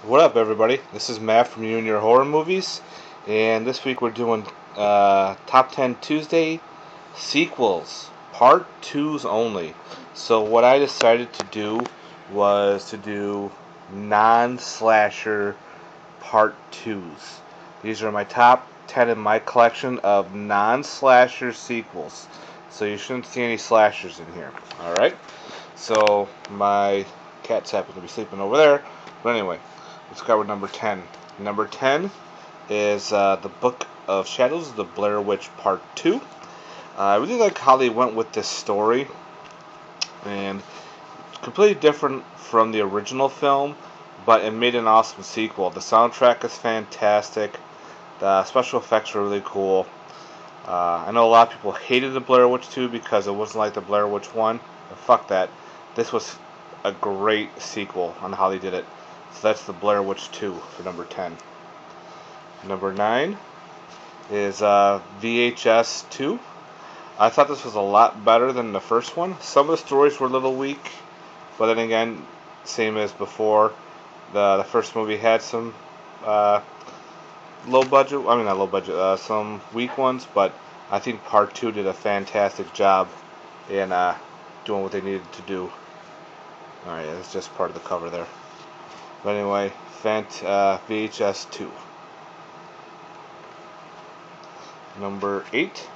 What up, everybody? This is Matt from You and Your Horror Movies, and this week we're doing Top 10 Tuesday sequels, Part 2s only. So, what I decided to do was to do non-slasher Part 2s. These are my top 10 in my collection of non-slasher sequels. So, you shouldn't see any slashers in here. Alright? So, my cats happen to be sleeping over there. But anyway. Let's go with number 10. Number 10 is The Book of Shadows, The Blair Witch Part 2. I really like how they went with this story, and completely different from the original film, but it made an awesome sequel. The soundtrack is fantastic. The special effects were really cool. I know a lot of people hated The Blair Witch 2 because it wasn't like The Blair Witch 1. But fuck that. This was a great sequel on how they did it. So that's The Blair Witch 2 for number 10. Number 9 is VHS 2. I thought this was a lot better than the first one. Some of the stories were a little weak, but then again, same as before, the first movie had some low budget, I mean not low budget, some weak ones, but I think Part 2 did a fantastic job in doing what they needed to do. Alright, that's just part of the cover there. But anyway, VHS 2. Number 8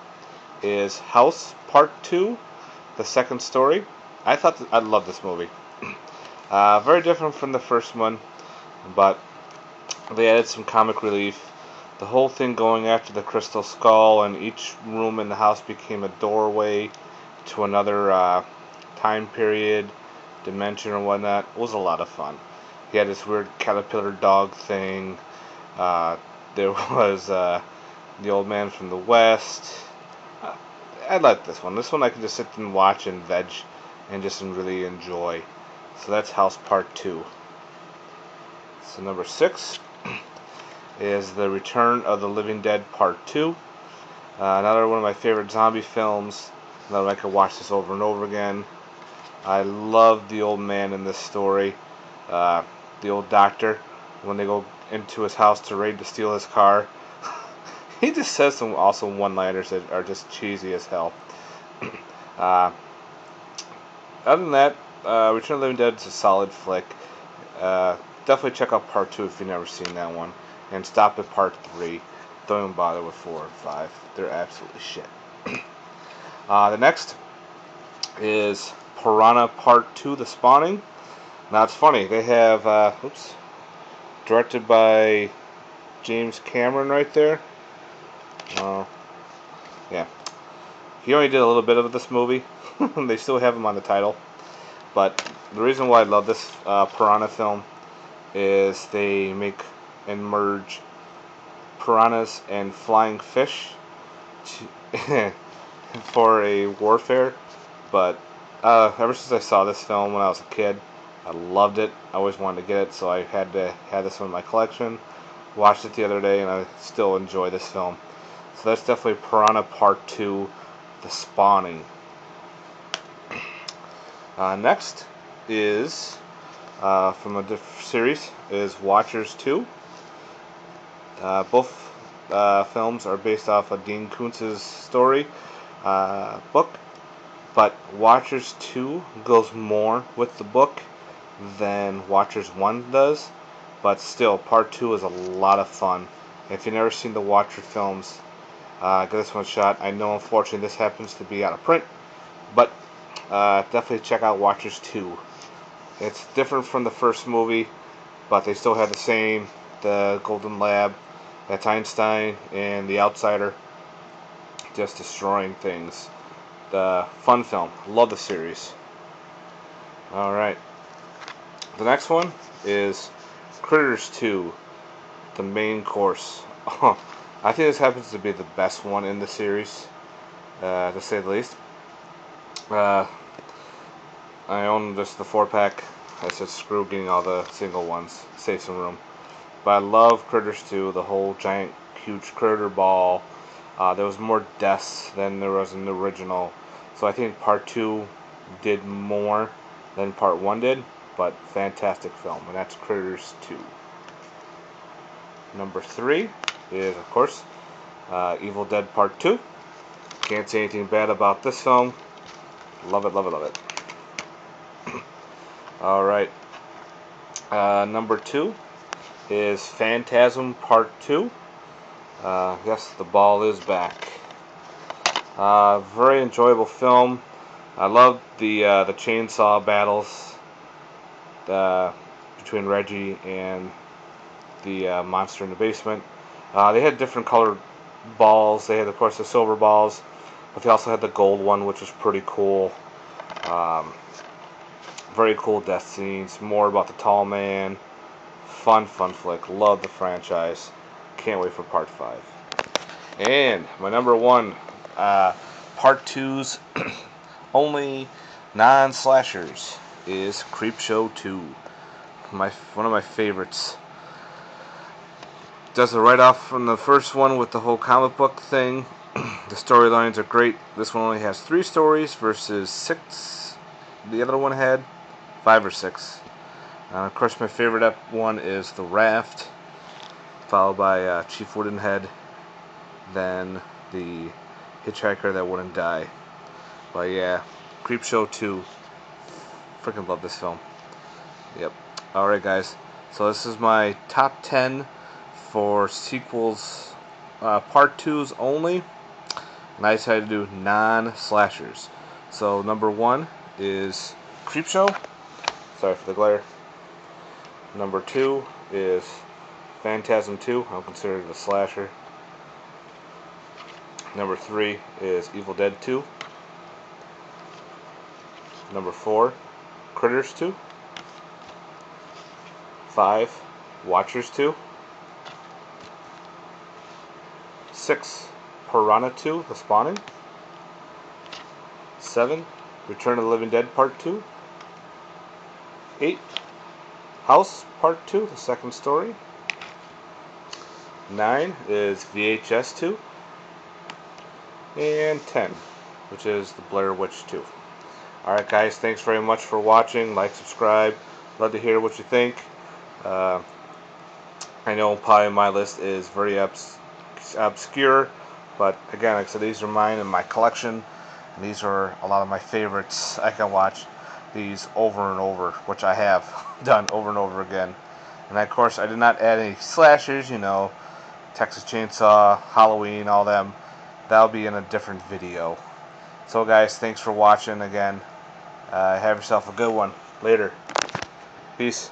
is House Part 2, the second story. I love this movie. Very different from the first one, but they added some comic relief. The whole thing going after the Crystal Skull, and each room in the house became a doorway to another time period, dimension, or whatnot. It was a lot of fun. He had this weird caterpillar dog thing. There was the old man from the West. I like this one. This one I can just sit and watch and veg and just really enjoy. So that's House Part 2. So number 6 is The Return of the Living Dead Part 2. Another one of my favorite zombie films. That I could watch this over and over again. I love the old man in this story. The old doctor, when they go into his house to raid to steal his car. He just says some awesome one-liners that are just cheesy as hell. uh, Other than that, Return of the Living Dead is a solid flick. Definitely check out Part 2 if you've never seen that one. And stop at Part 3. Don't even bother with 4 and 5. They're absolutely shit. The next is Piranha Part 2, The Spawning. Now it's funny, they have, directed by James Cameron right there. Yeah. He only did a little bit of this movie. They still have him on the title. But the reason why I love this Piranha film is they make and merge piranhas and flying fish for a warfare. But ever since I saw this film when I was a kid, I loved it. I always wanted to get it, so I had to have this one in my collection. Watched it the other day, and I still enjoy this film. So that's definitely Piranha Part 2, The Spawning. Next is, from a different series, is Watchers 2. Both films are based off of Dean Koontz's story book, but Watchers 2 goes more with the book than Watchers 1 does, but still, Part 2 is a lot of fun. If you've never seen the Watcher films, give this one a shot. I know, unfortunately, this happens to be out of print, but definitely check out Watchers 2. It's different from the first movie, but they still have the Golden Lab, that's Einstein, and the Outsider, just destroying things. The fun film. Love the series. Alright. The next one is Critters 2, the main course. I think this happens to be the best one in the series, to say the least. I own just the 4-pack. I said screw getting all the single ones. Save some room. But I love Critters 2, the whole giant, huge critter ball. There was more deaths than there was in the original. So I think Part 2 did more than Part 1 did. But fantastic film. And that's Critters 2. Number 3 is, of course, Evil Dead Part 2. Can't say anything bad about this film. Love it, love it, love it. Alright. Number 2 is Phantasm Part 2. Yes, the ball is back. Very enjoyable film. I love the chainsaw battles between Reggie and the monster in the basement. They had different colored balls. They had, of course, the silver balls, but they also had the gold one, which was pretty cool. Very cool death scenes. More about the tall man. Fun flick. Love the franchise. Can't wait for Part 5. And my number 1, Part 2's only non-slashers is Creepshow 2. One of my favorites. Does it right off from the first one with the whole comic book thing. The storylines are great. This one only has 3 stories versus 6 the other one had. 5 or 6. Of course, my favorite one is The Raft, followed by Chief Woodenhead, then the Hitchhiker That Wouldn't Die. But yeah, Creepshow 2. Freaking love this film. Yep. Alright, guys. So this is my top 10 for sequels, Part 2s only. And I decided to do non-slashers. So number 1 is Creepshow. Sorry for the glare. Number 2 is Phantasm 2. I'll consider it a slasher. Number 3 is Evil Dead 2. Number 4, Critters 2. 5, Watchers 2. 6, Piranha 2, The Spawning. 7, Return of the Living Dead Part 2. 8, House Part 2, the second story. 9 is VHS 2. And 10, which is the Blair Witch 2. Alright, guys, thanks very much for watching. Like, subscribe. Love to hear what you think. I know probably my list is very obscure, but again, like I said, these are mine and my collection. And these are a lot of my favorites. I can watch these over and over, which I have done over and over again. And of course, I did not add any slashers, Texas Chainsaw, Halloween, all them. That'll be in a different video. So guys, thanks for watching again. Have yourself a good one. Later. Peace.